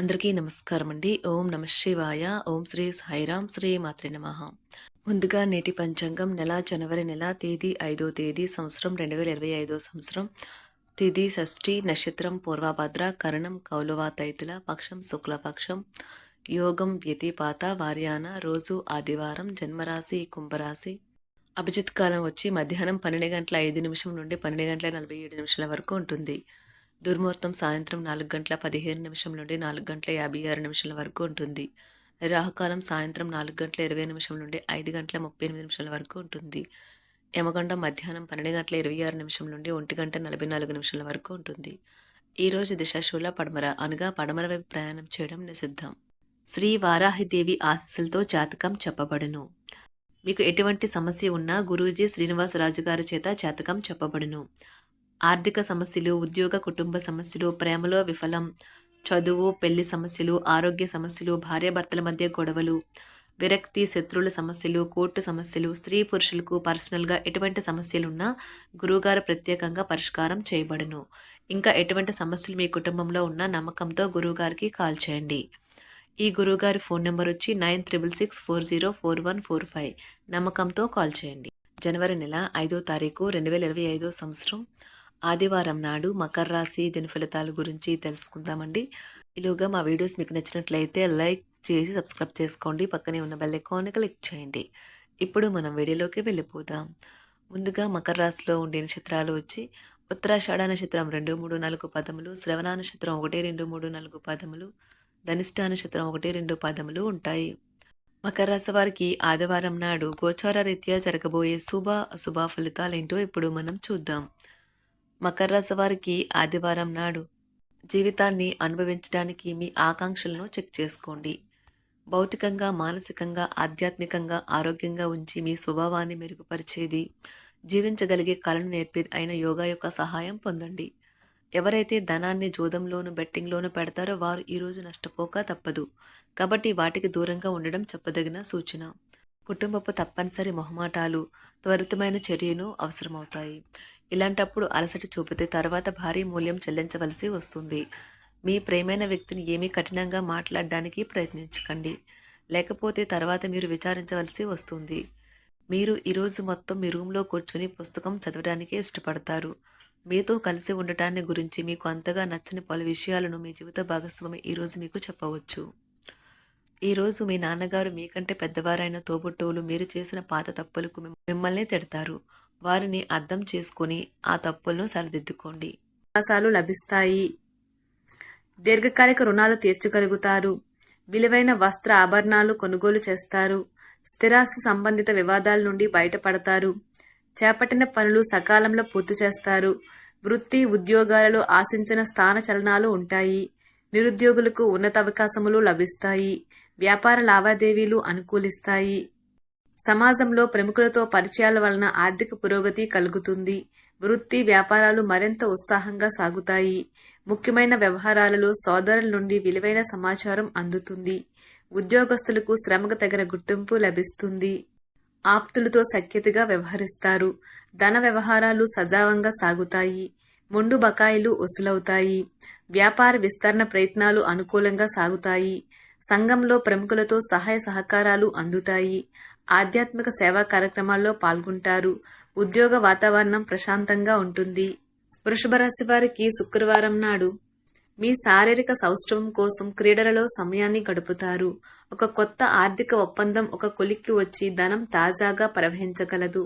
అందరికీ నమస్కారం అండి. ఓం నమ శివాయ. ఓం శ్రీ సాయిరాం. శ్రీ మాత్రే నమః. ముందుగా నేటి పంచాంగం నెల జనవరి నెల తేదీ 5వ తేదీ సంవత్సరం 2025 సంవత్సరం తిథి షష్ఠి నక్షత్రం పూర్వభద్ర కరణం కౌలువ తైతుల పక్షం శుక్లపక్షం యోగం వ్యతిపాత వార్యాన రోజు ఆదివారం జన్మరాశి కుంభరాశి అభిజిత్ కాలం వచ్చి మధ్యాహ్నం 12:05 నుండి 12:47 వరకు ఉంటుంది. దుర్ముహూర్తం సాయంత్రం 4:15 నుండి 4:56 వరకు ఉంటుంది. రాహుకాలం సాయంత్రం 4:20 నుండి 5:38 వరకు ఉంటుంది. యమగండం మధ్యాహ్నం 12:26 నుండి 1:44 వరకు ఉంటుంది. ఈరోజు దిశాశూల పడమర అనగా పడమర వైపు ప్రయాణం చేయడం నిషిద్ధం. శ్రీ వారాహిదేవి ఆశీస్సులతో జాతకం చెప్పబడును. మీకు ఎటువంటి సమస్య ఉన్నా గురూజీ శ్రీనివాసరాజు గారి చేత జాతకం చెప్పబడును. ఆర్థిక సమస్యలు, ఉద్యోగ కుటుంబ సమస్యలు, ప్రేమలో విఫలం, చదువు పెళ్లి సమస్యలు, ఆరోగ్య సమస్యలు, భార్యాభర్తల మధ్య గొడవలు, విరక్తి, శత్రువుల సమస్యలు, కోర్టు సమస్యలు, స్త్రీ పురుషులకు పర్సనల్గా ఎటువంటి సమస్యలున్నా గురువుగారు ప్రత్యేకంగా పరిష్కారం చేయబడును. ఇంకా ఎటువంటి సమస్యలు మీ కుటుంబంలో ఉన్న నమ్మకంతో గురువుగారికి కాల్ చేయండి. ఈ గురువుగారి ఫోన్ నెంబర్ వచ్చి 9666404145. నమ్మకంతో కాల్ చేయండి. జనవరి నెల 5వ తారీఖు 2025 సంవత్సరం ఆదివారం నాడు మకర రాశి దిన ఫలితాల గురించి తెలుసుకుందామండి. ఈలోగా మా వీడియోస్ మీకు నచ్చినట్లయితే లైక్ చేసి సబ్స్క్రైబ్ చేసుకోండి. పక్కనే ఉన్న బెల్ ఐకాన్ క్లిక్ చేయండి. ఇప్పుడు మనం వీడియోలోకి వెళ్ళిపోదాం. ముందుగా మకర రాశిలో ఉండే నక్షత్రాలు వచ్చి ఉత్తరాషాఢ నక్షత్రం 2, 3, 4 పదములు, శ్రవణ నక్షత్రం 1, 2, 3, 4 పదములు, ధనిష్ట నక్షత్రం 1, 2 పదములు ఉంటాయి. మకర రాశి వారికి ఆదివారం నాడు గోచార రీత్యా జరగబోయే శుభ అశుభ ఫలితాలేంటో ఇప్పుడు మనం చూద్దాం. మకర రాశి వారికి ఆదివారం నాడు జీవితాన్ని అనుభవించడానికి మీ ఆకాంక్షలను చెక్ చేసుకోండి. భౌతికంగా, మానసికంగా, ఆధ్యాత్మికంగా, ఆరోగ్యంగా ఉంచి మీ స్వభావాన్ని మెరుగుపరిచేది, జీవించగలిగే కళను నేర్పేది అయిన యోగా యొక్క సహాయం పొందండి. ఎవరైతే ధనాన్ని జూదంలోను బెట్టింగ్లోను పెడతారో వారు ఈరోజు నష్టపోక తప్పదు. కాబట్టి వాటికి దూరంగా ఉండడం చెప్పదగిన సూచన. కుటుంబపు తప్పనిసరి మొహమాటాలు, త్వరితమైన చర్యను అవసరమవుతాయి. ఇలాంటప్పుడు అలసట చూపితే తర్వాత భారీ మూల్యం చెల్లించవలసి వస్తుంది. మీ ప్రేమైన వ్యక్తిని ఏమీ కఠినంగా మాట్లాడడానికి ప్రయత్నించకండి, లేకపోతే తర్వాత మీరు విచారించవలసి వస్తుంది. మీరు ఈరోజు మొత్తం మీ రూమ్లో కూర్చొని పుస్తకం చదవడానికే ఇష్టపడతారు. మీతో కలిసి ఉండటాన్ని గురించి మీకు అంతగా నచ్చని పలు విషయాలను మీ జీవిత భాగస్వామి ఈరోజు మీకు చెప్పవచ్చు. ఈరోజు మీ నాన్నగారు మీకంటే పెద్దవారైన తోబుట్టువులు మీరు చేసిన పాత తప్పులకు మిమ్మల్ని తిడతారు. వారిని అర్థం చేసుకొని ఆ తప్పులను సరిదిద్దుకోండి. అవకాశాలు లభిస్తాయి. దీర్ఘకాలిక రుణాలు తీర్చగలుగుతారు. విలువైన వస్త్ర ఆభరణాలు కొనుగోలు చేస్తారు. స్థిరాస్తి సంబంధిత వివాదాల నుండి బయటపడతారు. చేపట్టిన పనులు సకాలంలో పూర్తి చేస్తారు. వృత్తి ఉద్యోగాలలో ఆశించిన స్థాన చలనాలు ఉంటాయి. నిరుద్యోగులకు ఉన్నత అవకాశములు లభిస్తాయి. వ్యాపార లావాదేవీలు అనుకూలిస్తాయి. సమాజంలో ప్రముఖులతో పరిచయాల వలన ఆర్థిక పురోగతి కలుగుతుంది. వృత్తి వ్యాపారాలు మరింత ఉత్సాహంగా సాగుతాయి. ముఖ్యమైన వ్యవహారాలలో సోదరుల నుండి విలువైన సమాచారం అందుతుంది. ఉద్యోగస్తులకు శ్రమకు తగిన గుర్తింపు లభిస్తుంది. ఆప్తులతో సఖ్యతగా వ్యవహరిస్తారు. ధన వ్యవహారాలు సజావంగా సాగుతాయి. మొండు బకాయిలు వసూలవుతాయి. వ్యాపార విస్తరణ ప్రయత్నాలు అనుకూలంగా సాగుతాయి. సంఘంలో ప్రముఖులతో సహాయ సహకారాలు అందుతాయి. ఆధ్యాత్మిక సేవా కార్యక్రమాల్లో పాల్గొంటారు. ఉద్యోగ వాతావరణం ప్రశాంతంగా ఉంటుంది. వృషభ రాశి వారికి శుక్రవారం నాడు మీ శారీరక సౌష్ఠవం కోసం క్రీడలలో సమయాన్ని గడుపుతారు. ఒక కొత్త ఆర్థిక ఒప్పందం ఒక కొలిక్కి వచ్చి ధనం తాజాగా ప్రవహించగలదు.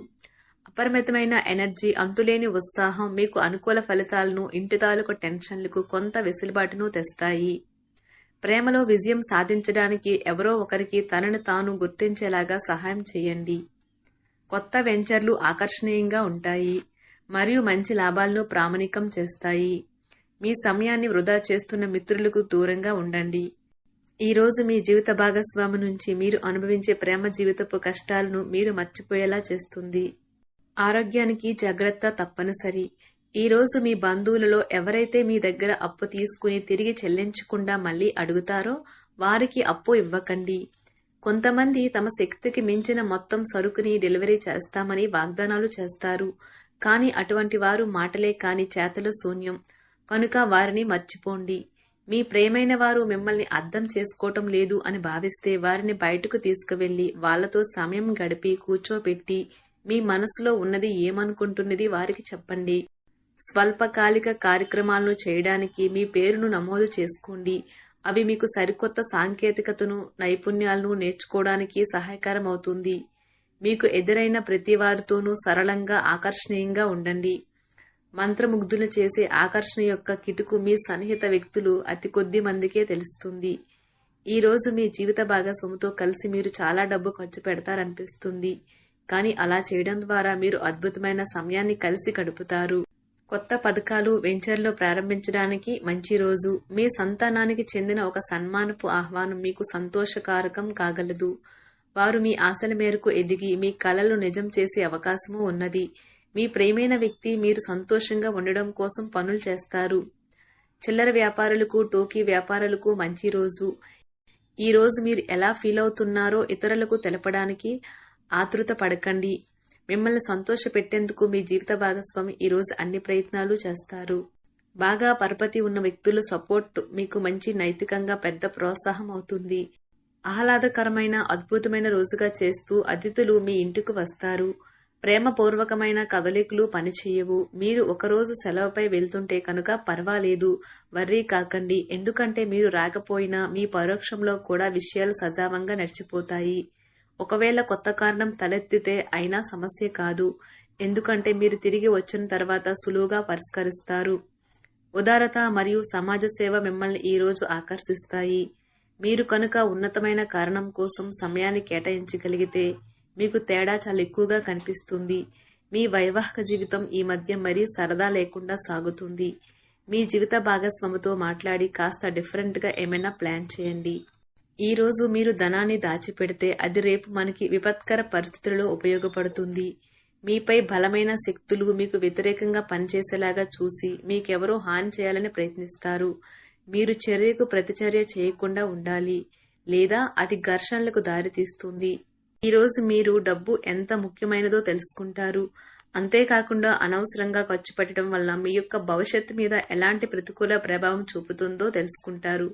అపరిమితమైన ఎనర్జీ, అంతులేని ఉత్సాహం మీకు అనుకూల ఫలితాలను, ఇంటి తాలూకు టెన్షన్లకు కొంత వెసులుబాటును తెస్తాయి. ప్రేమలో విజయం సాధించడానికి ఎవరో ఒకరికి తనను తాను గుర్తించేలాగా సహాయం చేయండి. కొత్త వెంచర్లు ఆకర్షణీయంగా ఉంటాయి మరియు మంచి లాభాలను ప్రామాణికం చేస్తాయి. మీ సమయాన్ని వృధా చేస్తున్న మిత్రులకు దూరంగా ఉండండి. ఈరోజు మీ జీవిత భాగస్వామి నుంచి మీరు అనుభవించే ప్రేమ జీవితపు కష్టాలను మీరు మర్చిపోయేలా చేస్తుంది. ఆరోగ్యానికి జాగ్రత్త తప్పనిసరి. ఈరోజు మీ బంధువులలో ఎవరైతే మీ దగ్గర అప్పు తీసుకుని తిరిగి చెల్లించకుండా మళ్ళీ అడుగుతారో వారికి అప్పు ఇవ్వకండి. కొంతమంది తమ శక్తికి మించిన మొత్తం సరుకుని డెలివరీ చేస్తామని వాగ్దానాలు చేస్తారు. కానీ అటువంటి వారు మాటలే కాని చేతల శూన్యం. కనుక వారిని మర్చిపోండి. మీ ప్రియమైన వారు మిమ్మల్ని అర్థం చేసుకోవటం లేదు అని భావిస్తే వారిని బయటకు తీసుకువెళ్ళి వాళ్ళతో సమయం గడిపి కూర్చోబెట్టి మీ మనసులో ఉన్నది ఏమనుకుంటున్నది వారికి చెప్పండి. స్వల్పకాలిక కార్యక్రమాలను చేయడానికి మీ పేరును నమోదు చేసుకోండి. అవి మీకు సరికొత్త సాంకేతికతను, నైపుణ్యాలను నేర్చుకోవడానికి సహాయకరం అవుతుంది. మీకు ఎదురైన ప్రతి వారితోనూ సరళంగా, ఆకర్షణీయంగా ఉండండి. మంత్రముగ్ధులు చేసే ఆకర్షణ యొక్క కిటుకు మీ సన్నిహిత వ్యక్తులు అతి కొద్ది మందికే తెలుస్తుంది. ఈరోజు మీ జీవిత భాగస్వామితో కలిసి మీరు చాలా డబ్బు ఖర్చు పెడతారనిపిస్తుంది. కానీ అలా చేయడం ద్వారా మీరు అద్భుతమైన సమయాన్ని కలిసి గడుపుతారు. కొత్త పథకాలు, వెంచర్లు ప్రారంభించడానికి మంచి రోజు. మీ సంతానానికి చెందిన ఒక సన్మానపు ఆహ్వానం మీకు సంతోషకారకం కాగలదు. వారు మీ ఆశల మేరకు ఎదిగి మీ కలలు నిజం చేసే అవకాశము ఉన్నది. మీ ప్రియమైన వ్యక్తి మీరు సంతోషంగా ఉండడం కోసం పనులు చేస్తారు. చిల్లర వ్యాపారులకు, టోకీ వ్యాపారులకు మంచి రోజు. ఈ రోజు మీరు ఎలా ఫీల్ అవుతున్నారో ఇతరులకు తెలపడానికి ఆతృత పడకండి. మిమ్మల్ని సంతోష పెట్టేందుకు మీ జీవిత భాగస్వామి ఈరోజు అన్ని ప్రయత్నాలు చేస్తారు. బాగా పరపతి ఉన్న వ్యక్తుల సపోర్ట్ మీకు మంచి నైతికంగా పెద్ద ప్రోత్సాహం అవుతుంది. ఆహ్లాదకరమైన, అద్భుతమైన రోజుగా చేస్తూ అతిథులు మీ ఇంటికి వస్తారు. ప్రేమపూర్వకమైన కదలికలు పనిచేయవు. మీరు ఒకరోజు సెలవుపై వెళ్తుంటే కనుక పర్వాలేదు, వర్రీ కాకండి. ఎందుకంటే మీరు రాకపోయినా మీ పరోక్షంలో కూడా విషయాలు సజావంగా నడిచిపోతాయి. ఒకవేళ కొత్త కారణం తలెత్తితే అయినా సమస్య కాదు. ఎందుకంటే మీరు తిరిగి వచ్చిన తర్వాత సులువుగా పరిష్కరిస్తారు. ఉదారత మరియు సమాజ సేవ మిమ్మల్ని ఈరోజు ఆకర్షిస్తాయి. మీరు కనుక ఉన్నతమైన కారణం కోసం సమయాన్ని కేటాయించగలిగితే మీకు తేడా చాలా ఎక్కువగా కనిపిస్తుంది. మీ వైవాహిక జీవితం ఈ మధ్య మరీ సరదా లేకుండా సాగుతుంది. మీ జీవిత భాగస్వామితో మాట్లాడి కాస్త డిఫరెంట్గా ఏమైనా ప్లాన్ చేయండి. ఈరోజు మీరు ధనాన్ని దాచిపెడితే అది రేపు మనకి విపత్కర పరిస్థితులలో ఉపయోగపడుతుంది. మీపై బలమైన శక్తులు మీకు వ్యతిరేకంగా పనిచేసేలాగా చూసి మీకెవరో హాని చేయాలని ప్రయత్నిస్తారు. మీరు చర్యకు ప్రతిచర్య చేయకుండా ఉండాలి, లేదా అది ఘర్షణలకు దారితీస్తుంది. ఈరోజు మీరు డబ్బు ఎంత ముఖ్యమైనదో తెలుసుకుంటారు. అంతేకాకుండా అనవసరంగా ఖర్చు పెట్టడం వల్ల మీ యొక్క భవిష్యత్తు మీద ఎలాంటి ప్రతికూల ప్రభావం చూపుతుందో తెలుసుకుంటారు.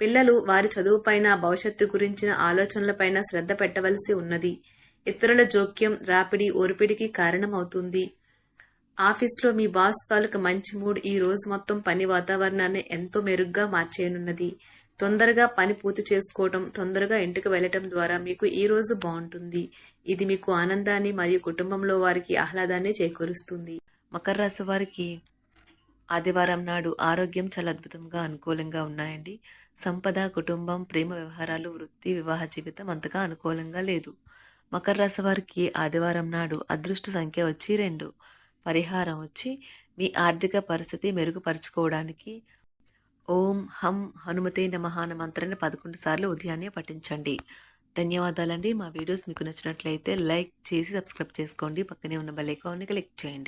పిల్లలు వారి చదువుపైన, భవిష్యత్తు గురించిన ఆలోచనలపైన శ్రద్ధ పెట్టవలసి ఉన్నది. ఇతరుల జోక్యం, రాపిడి, ఒరిపిడికి కారణమవుతుంది. ఆఫీస్లో మీ బాస్ తాలూకు మంచి మూడ్ ఈ రోజు మొత్తం పని వాతావరణాన్ని ఎంతో మెరుగ్గా మార్చేయనున్నది. తొందరగా పని పూర్తి చేసుకోవటం, తొందరగా ఇంటికి వెళ్లటం ద్వారా మీకు ఈ రోజు బాగుంటుంది. ఇది మీకు ఆనందాన్ని మరియు కుటుంబంలో వారికి ఆహ్లాదాన్ని చేకూరుస్తుంది. మకర రాశి వారికి ఆదివారం నాడు ఆరోగ్యం చాలా అద్భుతంగా, అనుకూలంగా ఉన్నాయండి. సంపద, కుటుంబం, ప్రేమ వ్యవహారాలు, వృత్తి, వివాహ జీవితం అంతగా అనుకూలంగా లేదు. మకర రాశి వారికి ఆదివారం నాడు అదృష్ట సంఖ్య వచ్చి 2. పరిహారం వచ్చి మీ ఆర్థిక పరిస్థితి మెరుగుపరుచుకోవడానికి ఓం హం హనుమతే నమః అన్న మంత్రాన్ని 11 సార్లు ఉదయాన్నే పఠించండి. ధన్యవాదాలండి. మా వీడియోస్ మీకు నచ్చినట్లయితే లైక్ చేసి సబ్స్క్రైబ్ చేసుకోండి. పక్కనే ఉన్న బెల్ ఐకాన్ని క్లిక్ చేయండి.